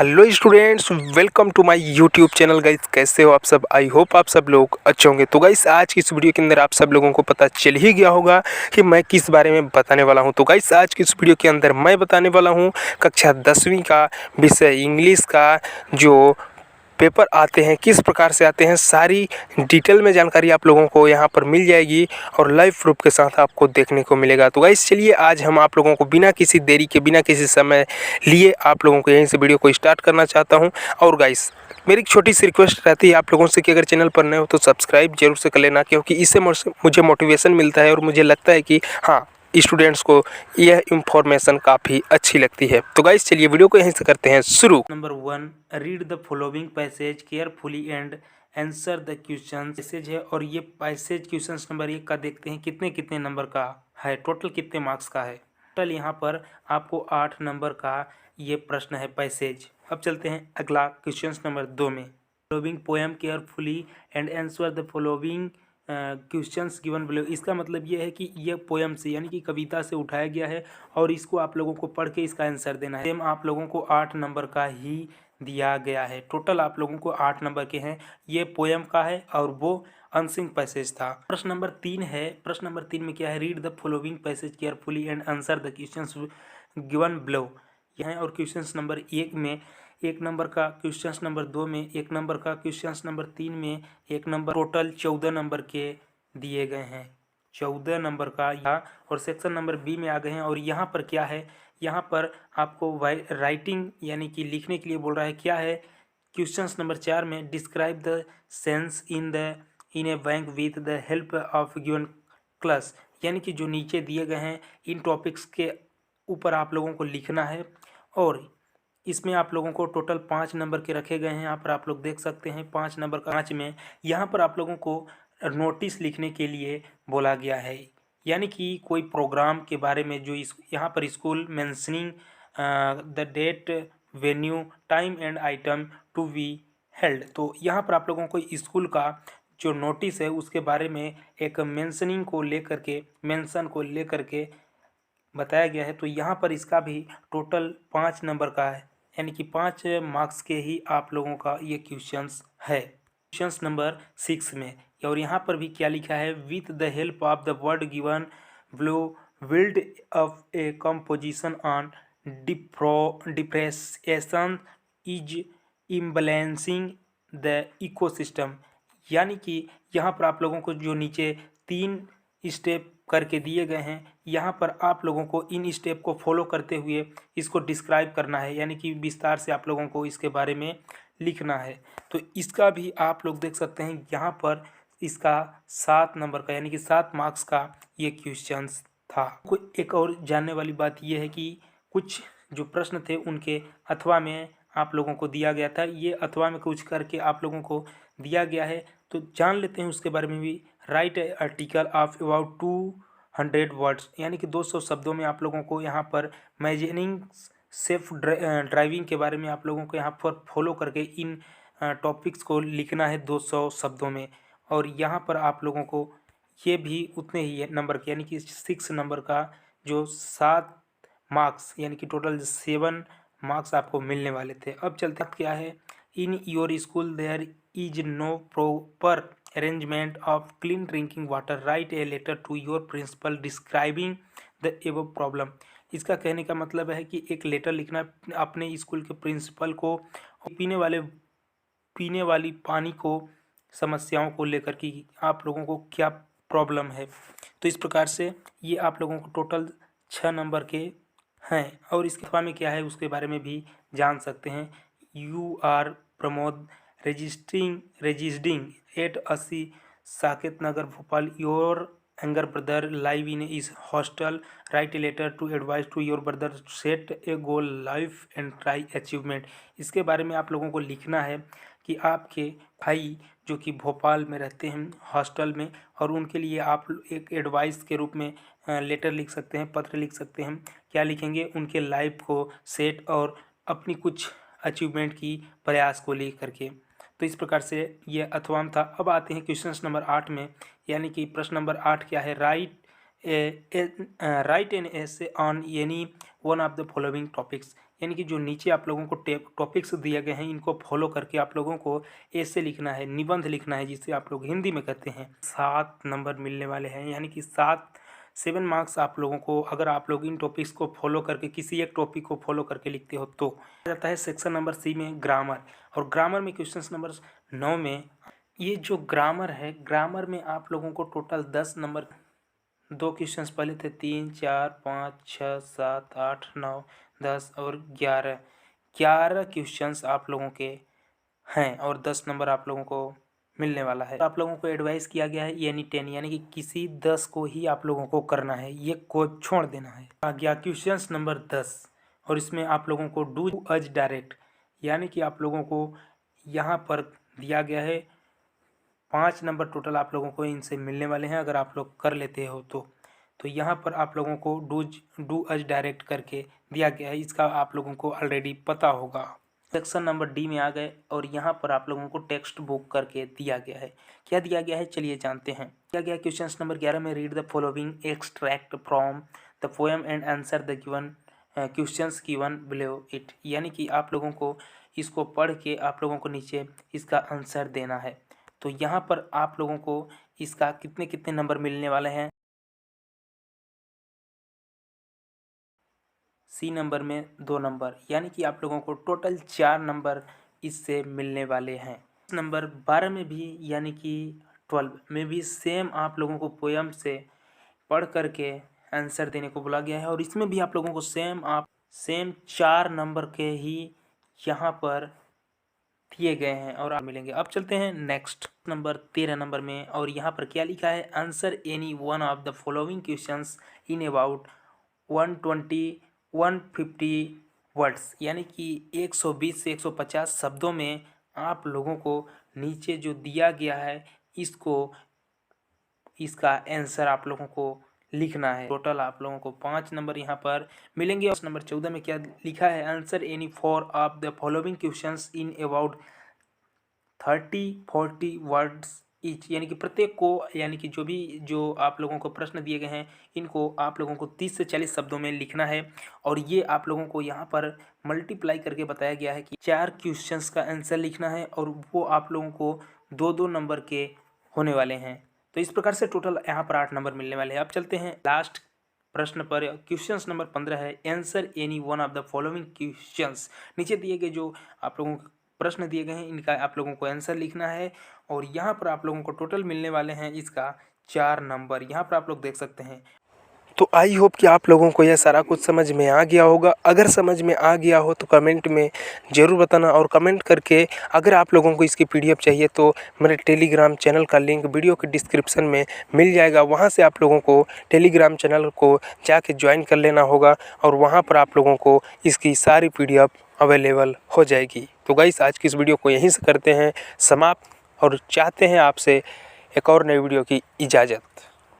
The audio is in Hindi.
Hello students, welcome to my YouTube channel. Guys, कैसे हो आप सब? आई होप आप सब लोग अच्छे होंगे। तो गाइस, आज की इस वीडियो के अंदर आप सब लोगों को पता चल ही गया होगा कि मैं किस बारे में बताने वाला हूं। तो गाइस, आज की इस वीडियो के अंदर मैं बताने वाला हूं कक्षा 10वीं का विषय इंग्लिश का जो पेपर आते हैं, किस प्रकार से आते हैं, सारी डिटेल में जानकारी आप लोगों को यहाँ पर मिल जाएगी और लाइव प्रूफ के साथ आपको देखने को मिलेगा। तो गाइस, चलिए आज हम आप लोगों को बिना किसी देरी के, बिना किसी समय लिए आप लोगों को यहीं से वीडियो को स्टार्ट करना चाहता हूँ। और गाइस, मेरी एक छोटी सी रिक्वेस्ट रहती है आप लोगों से कि अगर चैनल पर नए हो तो सब्सक्राइब जरूर से कर लेना, क्योंकि इससे मुझे मोटिवेशन मिलता है और मुझे लगता है कि हाँ, स्टूडेंट्स को यह इंफॉर्मेशन काफ़ी अच्छी लगती है। तो गाइस, चलिए वीडियो को यहीं से करते हैं शुरू। Number 1, read the following passage carefully and answer the question. Passage है और ये पैसेज क्वेश्चन नंबर 1 का देखते हैं कितने कितने नंबर का है, टोटल कितने मार्क्स का है। टोटल यहाँ पर आपको 8 नंबर का ये प्रश्न है पैसेज। अब चलते हैं अगला क्वेश्चन नंबर 2 में। Following poem carefully and answer the following questions given below. इसका मतलब ये है कि ये पोएम से यानी कि कविता से उठाया गया है और इसको आप लोगों को पढ़ के इसका आंसर देना है। सेम आप लोगों को 8 नंबर का ही दिया गया है। टोटल आप लोगों को 8 नंबर के हैं। ये पोएम का है और वो अनसिंग पैसेज था। प्रश्न नंबर 3 है। प्रश्न नंबर 3 में क्या है? Read the following passage carefully and answer the questions given below. यह है। और क्वेश्चन नंबर 1 में 1 नंबर का, क्वेश्चन नंबर 2 में 1 नंबर का, क्वेश्चन नंबर 3 में 1 नंबर, टोटल 14 नंबर के दिए गए हैं। 14 नंबर का यहाँ और सेक्शन नंबर बी में आ गए हैं। और यहाँ पर क्या है? यहाँ पर आपको राइटिंग यानी कि लिखने के लिए बोल रहा है। क्या है? क्वेश्चन नंबर 4 में describe the sense in A bank with the help of given class, यानी कि जो नीचे दिए गए हैं इन टॉपिक्स के ऊपर आप लोगों को लिखना है। और इसमें आप लोगों को टोटल 5 नंबर के रखे गए हैं। यहाँ पर आप लोग देख सकते हैं 5 नंबर का 5 में यहाँ पर आप लोगों को नोटिस लिखने के लिए बोला गया है, यानी कि कोई प्रोग्राम के बारे में जो इस यहाँ पर school mentioning the date, venue, time and item to be held. तो यहाँ पर आप लोगों को स्कूल का जो नोटिस है उसके बारे में एक मेंशनिंग को लेकर के, मेंशन को लेकर के बताया गया है। तो यहाँ पर इसका भी टोटल 5 नंबर का है, यानी कि 5 मार्क्स के ही आप लोगों का ये क्वेश्चंस है। क्वेश्चंस नंबर 6 में, और यहाँ पर भी क्या लिखा है? With the help of the word given below build of a composition on depression is imbalancing the ecosystem. यानी कि यहाँ पर आप लोगों को जो नीचे 3 स्टेप करके दिए गए हैं, यहाँ पर आप लोगों को इन स्टेप को फॉलो करते हुए इसको डिस्क्राइब करना है, यानी कि विस्तार से आप लोगों को इसके बारे में लिखना है। तो इसका भी आप लोग देख सकते हैं यहाँ पर इसका 7 नंबर का, यानी कि 7 मार्क्स का ये क्वेश्चंस था। कोई एक और जानने वाली बात यह है कि कुछ जो प्रश्न थे उनके अथवा में आप लोगों को दिया गया था। ये अथवा में कुछ करके आप लोगों को दिया गया है, तो जान लेते हैं उसके बारे में भी। Right article of about 200 words, यानी कि 200 शब्दों में आप लोगों को यहाँ पर मैनेजिंग सेफ ड्राइविंग के बारे में आप लोगों को यहाँ पर फॉलो करके इन टॉपिक्स को लिखना है 200 शब्दों में। और यहाँ पर आप लोगों को ये भी उतने ही नंबर के, यानी कि 6 नंबर का जो 7 मार्क्स, यानी कि टोटल 7 मार्क्स आपको मिलने वाले थे। अब चलते क्या है? In your school there is no proper arrangement of clean drinking water, right a letter to your principal describing the above problem. इसका कहने का मतलब है कि एक लेटर लिखना अपने स्कूल के प्रिंसिपल को, पीने वाली पानी को समस्याओं को लेकर कि आप लोगों को क्या प्रॉब्लम है। तो इस प्रकार से ये आप लोगों को टोटल 6 नंबर के हैं। और इसके अलावा में क्या है उसके बारे में भी जान सकते हैं। You are Pramod residing at 80 Saket Nagar Bhopal, your younger brother live in is hostel, write a letter to advise to your brother, set a goal life and try achievement। इसके बारे में आप लोगों को लिखना है कि आपके भाई जो कि भोपाल में रहते हैं हॉस्टल में, और उनके लिए आप एक एडवाइस के रूप में लेटर लिख सकते हैं, पत्र लिख सकते हैं। क्या लिखेंगे? उनके लाइफ को सेट और अपनी कुछ अचीवमेंट की प्रयास को लेकर के। तो इस प्रकार से ये अथवा था। अब आते हैं क्वेश्चन नंबर 8 में, यानी कि प्रश्न नंबर 8 क्या है? Right an essay on any one of the following topics, यानी कि जो नीचे आप लोगों को टॉपिक्स दिए गए हैं इनको फॉलो करके आप लोगों को ऐसे लिखना है, निबंध लिखना है, जिसे आप लोग हिंदी में कहते हैं। 7 नंबर मिलने वाले हैं, यानी कि 7 मार्क्स आप लोगों को, अगर आप लोग इन टॉपिक्स को फॉलो करके किसी एक टॉपिक को फॉलो करके लिखते हो तो। जाता है सेक्शन नंबर सी में ग्रामर, और ग्रामर में क्वेश्चन नंबर 9 में ये जो ग्रामर है, ग्रामर में आप लोगों को टोटल 10 नंबर, 2 क्वेश्चंस पहले थे, 3, 4, 5, 6, 7, 8, 9, 10 और 11 क्वेश्चंस आप लोगों के हैं और 10 नंबर आप लोगों को मिलने वाला है। आप लोगों को एडवाइस किया गया है यानी 10, यानी कि किसी 10 को ही आप लोगों को करना है, ये को छोड़ देना है। आ गया क्वेश्चंस नंबर 10, और इसमें आप लोगों को डू अज डायरेक्ट, यानी कि आप लोगों को यहाँ पर दिया गया है 5 नंबर टोटल आप लोगों को इनसे मिलने वाले हैं अगर आप लोग कर लेते हो तो यहाँ पर आप लोगों को डू अज डायरेक्ट करके दिया गया है, इसका आप लोगों को ऑलरेडी पता होगा। सेक्शन नंबर डी में आ गए और यहाँ पर आप लोगों को टेक्स्ट बुक करके दिया गया है। क्या दिया गया है चलिए जानते हैं। दिया गया क्वेश्चन नंबर 11 में read the following extract from the poem and answer the given questions given below it, यानी कि आप लोगों को इसको पढ़ के आप लोगों को नीचे इसका आंसर देना है। तो यहाँ पर आप लोगों को इसका कितने कितने नंबर मिलने वाले हैं। सी नंबर में 2 नंबर, यानी कि आप लोगों को टोटल 4 नंबर इससे मिलने वाले हैं। नंबर 12 में भी यानी कि 12 में भी सेम आप लोगों को पोएम से पढ़ करके आंसर देने को बोला गया है, और इसमें भी आप लोगों को सेम 4 नंबर के ही यहाँ पर दिए गए हैं और आप मिलेंगे। अब चलते हैं नेक्स्ट नंबर 13 नंबर में, और यहाँ पर क्या लिखा है, answer any one of the following questions in about 150 words, यानी कि 120 से 150 शब्दों में आप लोगों को नीचे जो दिया गया है इसका आंसर आप लोगों को लिखना है। टोटल आप लोगों को 5 नंबर यहाँ पर मिलेंगे। और नंबर 14 में क्या लिखा है, answer any 4 of the following questions in about 30-40 words each, यानी कि प्रत्येक को, यानी कि जो आप लोगों को प्रश्न दिए गए हैं इनको आप लोगों को 30 से 40 शब्दों में लिखना है। और ये आप लोगों को यहाँ पर मल्टीप्लाई करके बताया गया है कि 4 क्वेश्चंस का आंसर लिखना है, और वो आप लोगों को 2-2 नंबर के होने वाले हैं। तो इस प्रकार से टोटल यहाँ पर 8 नंबर मिलने वाले हैं। अब चलते हैं लास्ट प्रश्न पर। क्वेश्चन नंबर 15 है, answer any one of the following questions. नीचे दिए गए जो आप लोगों को प्रश्न दिए गए हैं इनका आप लोगों को आंसर लिखना है, और यहाँ पर आप लोगों को टोटल मिलने वाले हैं इसका 4 नंबर, यहाँ पर आप लोग देख सकते हैं। तो आई होप कि आप लोगों को यह सारा कुछ समझ में आ गया होगा। अगर समझ में आ गया हो तो कमेंट में ज़रूर बताना, और कमेंट करके अगर आप लोगों को इसकी पीडीएफ चाहिए तो मेरे टेलीग्राम चैनल का लिंक वीडियो के डिस्क्रिप्शन में मिल जाएगा। वहां से आप लोगों को टेलीग्राम चैनल को जाके ज्वाइन कर लेना होगा, और वहां पर आप लोगों को इसकी सारी पीडीएफ अवेलेबल हो जाएगी। तो गाइस आज की इस वीडियो को यहीं से करते हैं समाप्त, और चाहते हैं आपसे एक और नई वीडियो की इजाज़त।